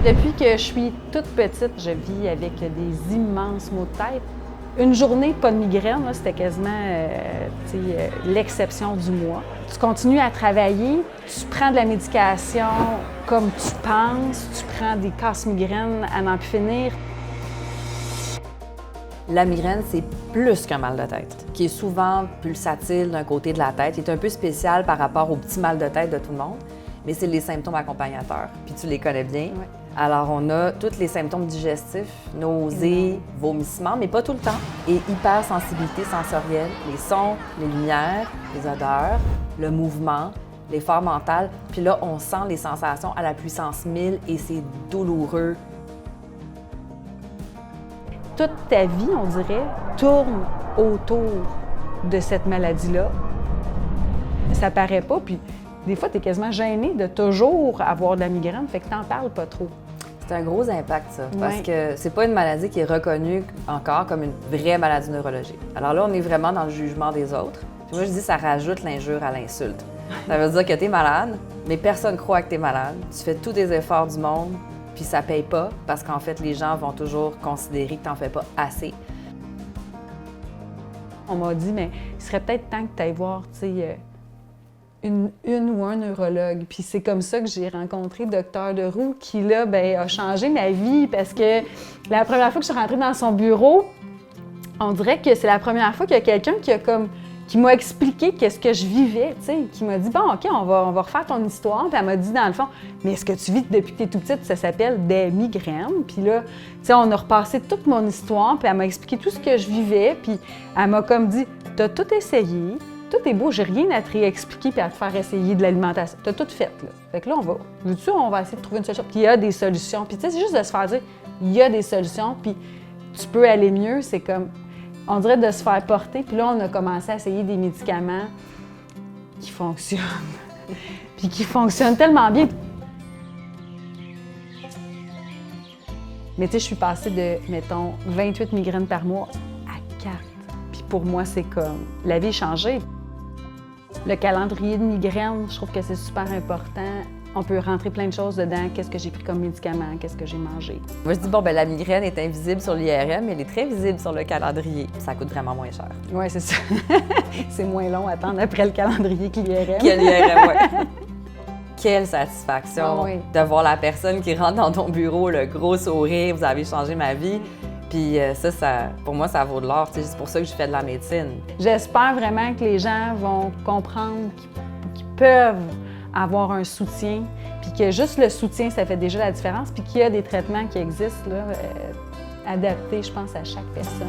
Depuis que je suis toute petite, je vis avec des immenses maux de tête. Une journée, pas de migraine, c'était quasiment l'exception du mois. Tu continues à travailler, tu prends de la médication comme tu penses, tu prends des casses-migraines à n'en plus finir. La migraine, c'est plus qu'un mal de tête, qui est souvent pulsatile d'un côté de la tête, qui est un peu spécial par rapport au petit mal de tête de tout le monde, mais c'est les symptômes accompagnateurs, puis tu les connais bien. Ouais. Alors, on a tous les symptômes digestifs, nausées, vomissements, mais pas tout le temps, et hypersensibilité sensorielle, les sons, les lumières, les odeurs, le mouvement, l'effort mental, puis là, on sent les sensations à la puissance 1000 et c'est douloureux. Toute ta vie, on dirait, tourne autour de cette maladie-là. Ça paraît pas, puis des fois, tu es quasiment gêné de toujours avoir de la migraine, fait que t'en parles pas trop. C'est un gros impact, ça, parce Ouais. que c'est pas une maladie qui est reconnue encore comme une vraie maladie neurologique. Alors là, on est vraiment dans le jugement des autres. Puis moi, je dis ça rajoute l'injure à l'insulte. Ça veut dire que t'es malade, mais personne croit que t'es malade. Tu fais tous des efforts du monde, puis ça paye pas, parce qu'en fait, les gens vont toujours considérer que t'en fais pas assez. On m'a dit, mais il serait peut-être temps que tu ailles voir, tu sais, une ou un neurologue. Puis c'est comme ça que j'ai rencontré Dr. Leroux, qui, là, ben, a changé ma vie parce que la première fois que je suis rentrée dans son bureau, on dirait que c'est la première fois qu'il y a quelqu'un qui m'a expliqué qu'est-ce que je vivais, tu sais, qui m'a dit, bon, OK, on va refaire ton histoire. Puis elle m'a dit, dans le fond, mais ce que tu vis depuis que tu es tout petite, ça s'appelle des migraines. Puis là, tu sais, on a repassé toute mon histoire, puis elle m'a expliqué tout ce que je vivais. Puis elle m'a comme dit, t'as tout essayé, tout est beau, j'ai rien à te réexpliquer puis à te faire essayer de l'alimentation. T'as tout fait, là. Fait que là, on va essayer de trouver une solution. Puis il y a des solutions. Puis tu sais, c'est juste de se faire dire, il y a des solutions, puis tu peux aller mieux. C'est comme, on dirait de se faire porter. Puis là, on a commencé à essayer des médicaments qui fonctionnent. Puis qui fonctionnent tellement bien. Mais tu sais, je suis passée de, mettons, 28 migraines par mois à 4. Puis pour moi, c'est comme, la vie est changée. Le calendrier de migraine, je trouve que c'est super important. On peut rentrer plein de choses dedans. Qu'est-ce que j'ai pris comme médicament? Qu'est-ce que j'ai mangé? Moi, je dis, bon, ben la migraine est invisible sur l'IRM, mais elle est très visible sur le calendrier. Ça coûte vraiment moins cher. Oui, c'est ça. C'est moins long à attendre après le calendrier que l'IRM. Que l'IRM, ouais. Quelle satisfaction Ah oui. de voir la personne qui rentre dans ton bureau, le gros sourire, vous avez changé ma vie. Puis ça, pour moi, ça vaut de l'or. C'est pour ça que je fais de la médecine. J'espère vraiment que les gens vont comprendre qu'ils peuvent avoir un soutien, puis que juste le soutien, ça fait déjà la différence, puis qu'il y a des traitements qui existent, là, adaptés, je pense, à chaque personne.